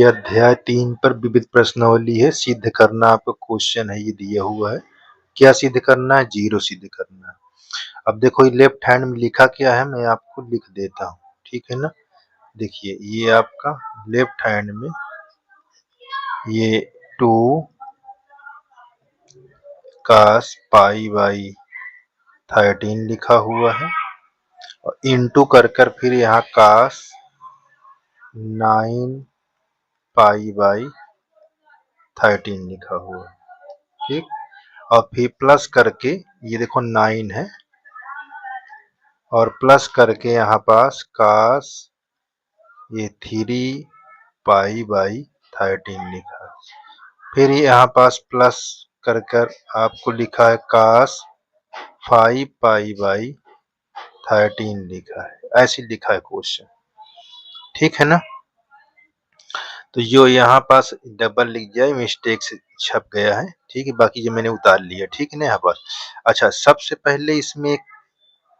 ये अध्याय 3 पर विविध प्रश्नावली है। सिद्ध करना आपका क्वेश्चन है, ये दिया हुआ है। क्या सिद्ध करना है? 0 सिद्ध करना है। अब देखो ये लेफ्ट हैंड में लिखा क्या है, मैं आपको लिख देता हूँ, ठीक है ना। देखिए ये आपका लेफ्ट हैंड में ये 2 cos पाई बाई 13 लिखा हुआ है और इंटू कर फिर यहाँ cos 9 पाई बाई 13 लिखा हुआ है, ठीक। और फिर प्लस करके ये देखो 9 है और प्लस करके यहाँ पास cos ये 3 पाई बाई 13 लिखा है। फिर यहाँ पास प्लस कर आपको लिखा है cos 5 पाई बाई 13 लिखा है। ऐसे लिखा है क्वेश्चन, ठीक है ना। तो जो यहाँ पास डबल लिख जाए मिस्टेक से छप गया है, ठीक है। बाकी जो मैंने उतार लिया, ठीक है ना यहाँ पास। अच्छा, सबसे पहले इसमें एक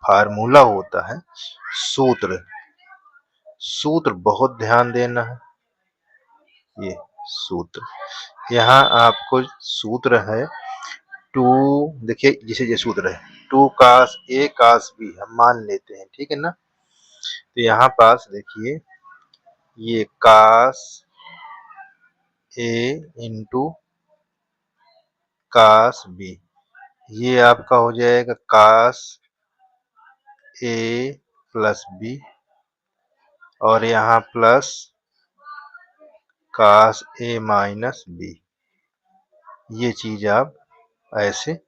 फार्मूला होता है, सूत्र। सूत्र बहुत ध्यान देना है। ये सूत्र यहाँ आपको सूत्र है 2, देखिए जिसे ये सूत्र है 2 cos a cos b हम मान लेते हैं, ठीक है ना। तो यहाँ पास देखिए ये cos a into cos b, ये आपका हो जाएगा cos a प्लस b और यहाँ plus cos a minus b। ये चीज आप ऐसे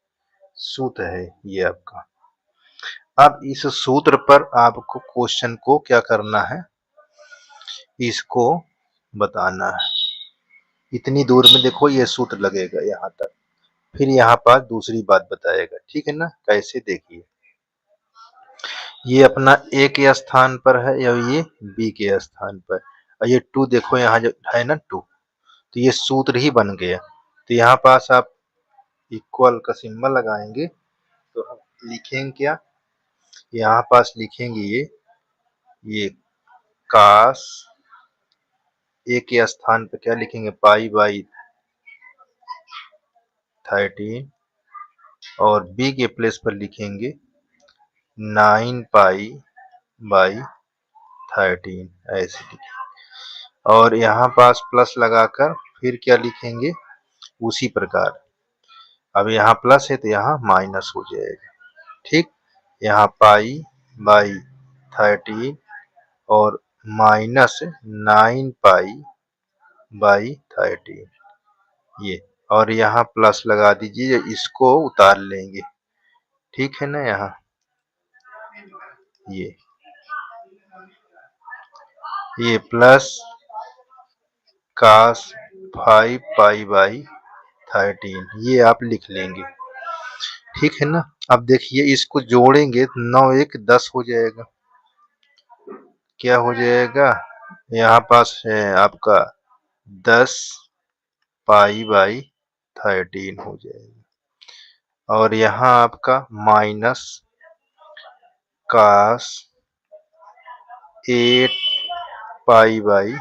सूत्र है ये आपका। अब इस सूत्र पर आपको क्वेश्चन को क्या करना है, इसको बताना है। इतनी दूर में देखो ये सूत्र लगेगा यहाँ तक, फिर यहाँ पर दूसरी बात बताएगा, ठीक है ना। कैसे, देखिए ये अपना a के स्थान पर है या ये b के स्थान पर, और ये 2 देखो यहाँ जो है ना 2, तो ये सूत्र ही बन गया। तो यहाँ पास आप इक्वल का सिंबल लगाएंगे तो हम लिखेंगे क्या, यहाँ पास लिखेंगे ये cos a के स्थान पर क्या लिखेंगे पाई बाई 13 और b के प्लेस पर लिखेंगे 9 पाई बाई 13, ऐसे लिखेंगे। और यहाँ पास प्लस लगाकर फिर क्या लिखेंगे उसी प्रकार। अब यहाँ प्लस है तो यहाँ माइनस हो जाएगा, ठीक। यहाँ पाई बाई 13 और माइनस 9 पाई बाई 13 ये, और यहाँ प्लस लगा दीजिए, इसको उतार लेंगे, ठीक है ना। यहाँ ये प्लस cos 5 पाई बाई 13 ये आप लिख लेंगे, ठीक है ना। अब देखिए इसको जोड़ेंगे 9 1 10 हो जाएगा। क्या हो जाएगा, यहाँ पास है आपका 10 पाई बाई 13 हो जाएगा और यहाँ आपका माइनस cos 8 पाई बाई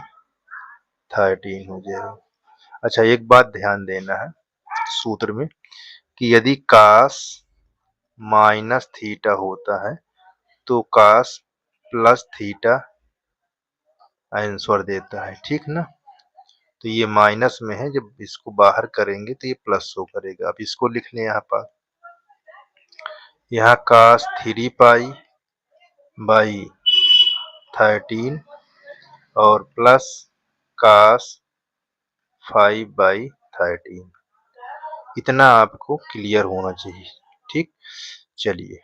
13 हो जाएगा। अच्छा, एक बात ध्यान देना है सूत्र में कि यदि cos माइनस थीटा होता है तो cos प्लस थीटा आंसर देता है, ठीक ना। तो ये माइनस में है, जब इसको बाहर करेंगे तो ये प्लस शो करेगा। अब इसको लिख लें यहाँ पर, यहाँ cos 3 पाई बाई 13 और प्लस cos 5 बाई 13, इतना आपको क्लियर होना चाहिए, ठीक। चलिए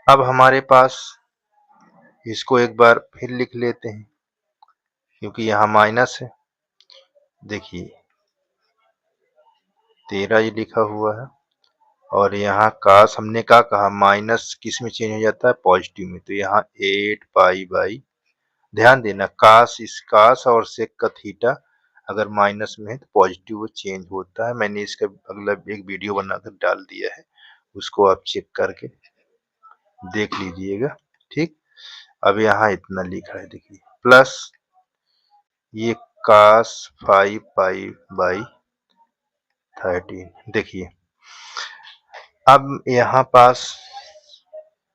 अब हमारे पास इसको एक बार फिर लिख लेते हैं क्योंकि यहाँ माइनस है। देखिए 13 ये लिखा हुआ है और यहाँ cos हमने क्या कहा माइनस किस में चेंज हो जाता है पॉजिटिव में, तो यहाँ 8 पाई बाई, ध्यान देना cos इस cos और sec का थीटा अगर माइनस में है तो पॉजिटिव वो चेंज होता है। मैंने इसका अगला एक वीडियो बनाकर डाल दिया है, उसको आप चेक करके देख लीजिएगा, ठीक। अब यहाँ इतना लिखा है देखिए प्लस ये cos 5 पाई बाई 13। देखिए अब यहाँ पास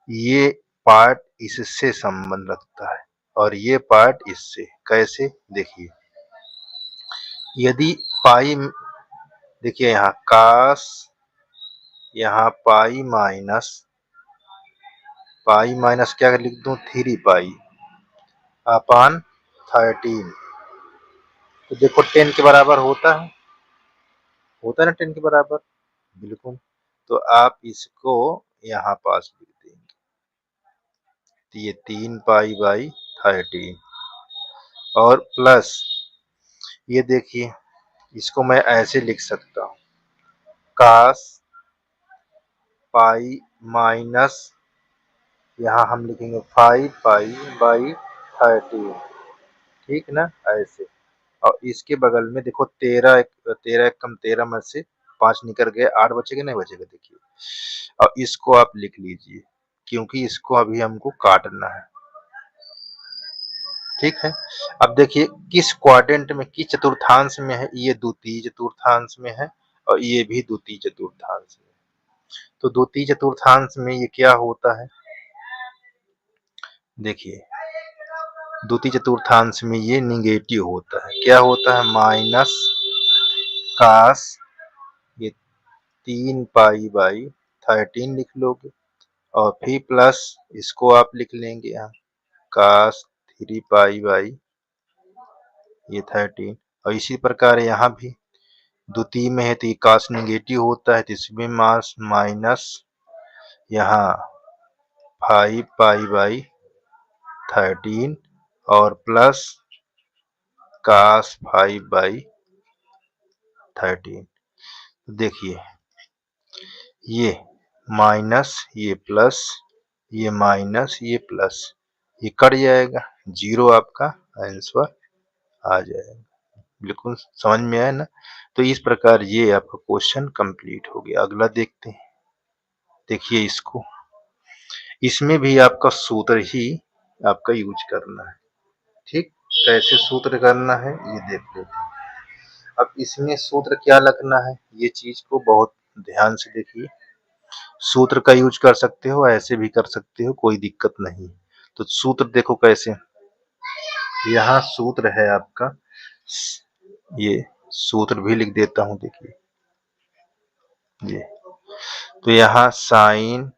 ये पार्ट इससे संबंध रखता है और ये पार्ट इससे। कैसे? देखिए यदि पाई, देखिए यहाँ cos, यहाँ पाई माइनस क्या लिख दूं, 3 पाई अपान 13। तो देखो 10 के बराबर होता है ना 10 के बराबर, बिल्कुल। तो आप इसको यहाँ पास लिख देंगे, तो ये 3 पाई बाई 13 और प्लस ये देखिए इसको मैं ऐसे लिख सकता हूँ, cos पाई माइनस यहाँ हम लिखेंगे 5 पाई बाई 13, ठीक ना, ऐसे। और इसके बगल में देखो 13 कम 13 में से 5 निकल गए, 8 बचेगा, नहीं बचेगा, देखिए। और इसको आप लिख लीजिए क्योंकि इसको अभी हमको काटना है, ठीक है। अब देखिए किस क्वाड्रेंट में, किस चतुर्थांश में है, ये द्वितीय चतुर्थांश में है और ये भी द्वितीय चतुर्थांश में। तो द्वितीय चतुर्थांश में ये क्या होता है, देखिए द्वितीय चतुर्थांश में ये निगेटिव होता है। क्या होता है, माइनस कास, ये 3 पाई बाई 13 लिख लोगे और फिर प्लस इसको आप लिख लेंगे यहाँ कास 3 पाई बाई ये 13। और इसी प्रकार यहाँ भी द्वितीय में है तो ये कास निगेटिव होता है, तो इसमें मास माइनस यहाँ 5 पाई बाई 13 और प्लस कास 5 बाई 13। देखिए ये माइनस ये प्लस, ये माइनस ये प्लस, ये कट जाएगा, 0 आपका आंसर आ जाएगा। बिल्कुल समझ में आया ना। तो इस प्रकार ये आपका क्वेश्चन कंप्लीट हो गया। अगला देखते हैं, देखिए इसको, इसमें भी आपका सूत्र ही आपका यूज करना है, ठीक। कैसे सूत्र करना है ये देख लेते हैं। अब इसमें सूत्र क्या लगना है, ये चीज को बहुत ध्यान से देखिए। सूत्र का यूज कर सकते हो, ऐसे भी कर सकते हो, कोई दिक्कत नहीं। तो सूत्र देखो कैसे, यहाँ सूत्र है आपका, ये सूत्र भी लिख देता हूं, देखिए ये। तो यहाँ sine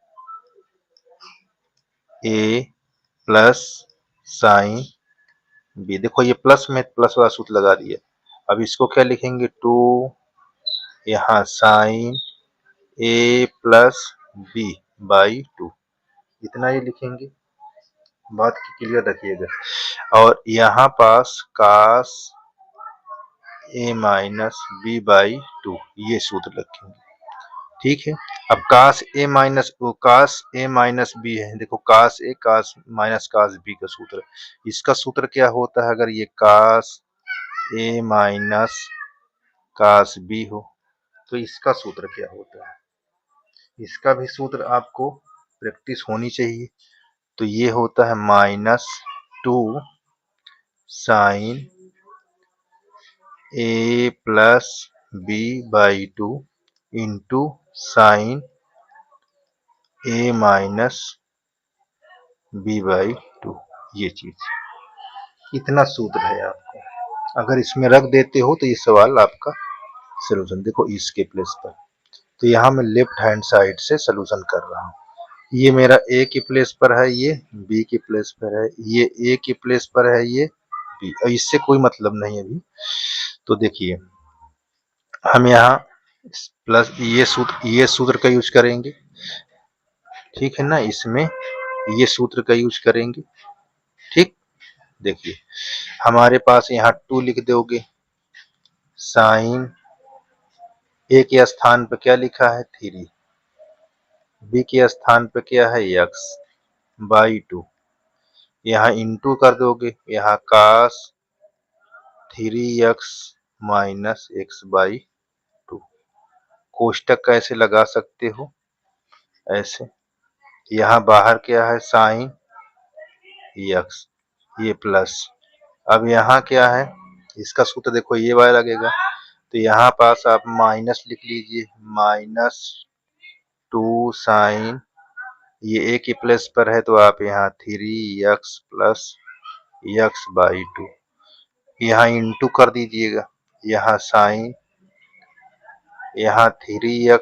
A plus sine B, देखो ये प्लस में प्लस वाला सूत्र लगा दिया। अब इसको क्या लिखेंगे, 2 यहाँ sine A plus B by 2, इतना ही लिखेंगे। बात की क्लियर रखिएगा। और यहाँ पास कास ए माइनस बी बाई 2, ये सूत्र रखेंगे, ठीक है। अब कास ए माइनस बी है, देखो कास ए कास माइनस कास बी का सूत्र, इसका सूत्र क्या होता है, अगर ये कास ए माइनस कास बी हो तो इसका सूत्र क्या होता है, इसका भी सूत्र आपको प्रैक्टिस होनी चाहिए। तो ये होता है -2 sine A plus B by 2 into sine A minus B by 2, ये चीज, इतना सूत्र है आपका। अगर इसमें रख देते हो तो ये सवाल आपका सोल्यूशन, देखो इसके प्लेस पर। तो यहाँ मैं लेफ्ट हैंड साइड से सोल्यूशन कर रहा हूँ। ये मेरा ए की प्लेस पर है, ये बी की प्लेस पर है, ये ए की प्लेस पर है, ये बी, और इससे कोई मतलब नहीं है अभी। तो देखिए हम यहाँ प्लस ये सूत्र का यूज करेंगे, ठीक है ना, इसमें ये सूत्र का यूज करेंगे, ठीक। देखिए हमारे पास यहाँ 2 लिख दोगे, साइन ए के स्थान पर क्या लिखा है 3, बी के स्थान पर क्या है x बाई 2, यहाँ इंटू कर दोगे, यहाँ कास 3x माइनस एक्स बाई 2, कोष्टक कैसे लगा सकते हो, ऐसे। यहाँ बाहर क्या है साइन x, ये प्लस। अब यहाँ क्या है इसका सूत्र देखो ये वाला लगेगा, तो यहाँ पास आप माइनस लिख लीजिए, -2 साइन, ये एक ही प्लस पर है तो आप यहाँ 3x प्लस x/2 यहाँ इंटू कर दीजिएगा, यहाँ साइन, यहाँ 3x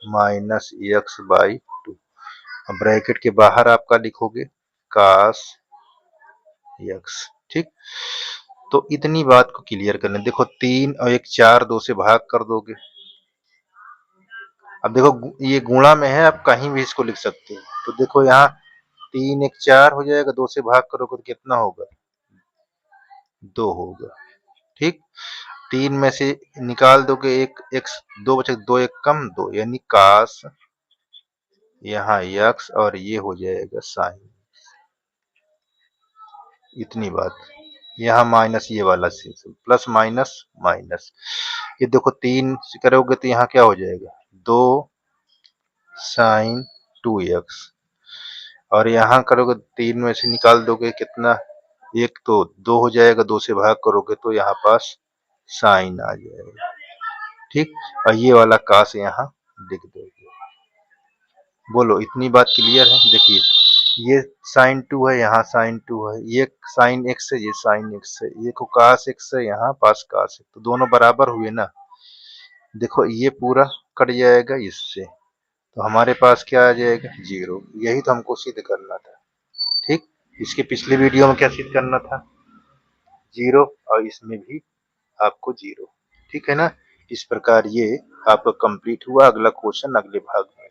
माइनस x/2, ब्रैकेट के बाहर आपका लिखोगे cos x। ठीक, तो इतनी बात को क्लियर कर लें। देखो 3 और 1 4, 2 से भाग कर दोगे। अब देखो ये गुणा में है, आप कहीं भी इसको लिख सकते हो। तो देखो यहाँ 3 1 4 हो जाएगा, 2 से भाग करोगे तो कितना होगा, 2 होगा। ठीक, 3 में से निकाल दोगे 1 x, 2 बचे, 2 1 कम 2, यानी cos यहाँ x और ये हो जाएगा साइन। इतनी बात, यहाँ माइनस ये वाला प्लस माइनस माइनस, ये देखो 3 से करोगे तो यहाँ क्या हो जाएगा, 2 साइन 2x, और यहाँ करोगे 3 में से निकाल दोगे कितना, 1 तो 2 हो जाएगा, 2 से भाग करोगे तो यहाँ पास साइन आ जाएगा। ठीक, और ये वाला कास यहाँ लिख दोगे। बोलो इतनी बात क्लियर है। देखिए ये साइन 2 है, यहाँ साइन 2 है, ये साइन x है, ये साइन x है, ये को कास x है, यहाँ पास कास है, तो दोनों बराबर हुए ना। देखो ये पूरा कट जाएगा इससे, तो हमारे पास क्या आ जाएगा, 0। यही तो हमको सिद्ध करना था। ठीक, इसके पिछले वीडियो में क्या सिद्ध करना था, 0, और इसमें भी आपको 0। ठीक है ना, इस प्रकार ये आपका कंप्लीट हुआ। अगला क्वेश्चन अगले भाग में।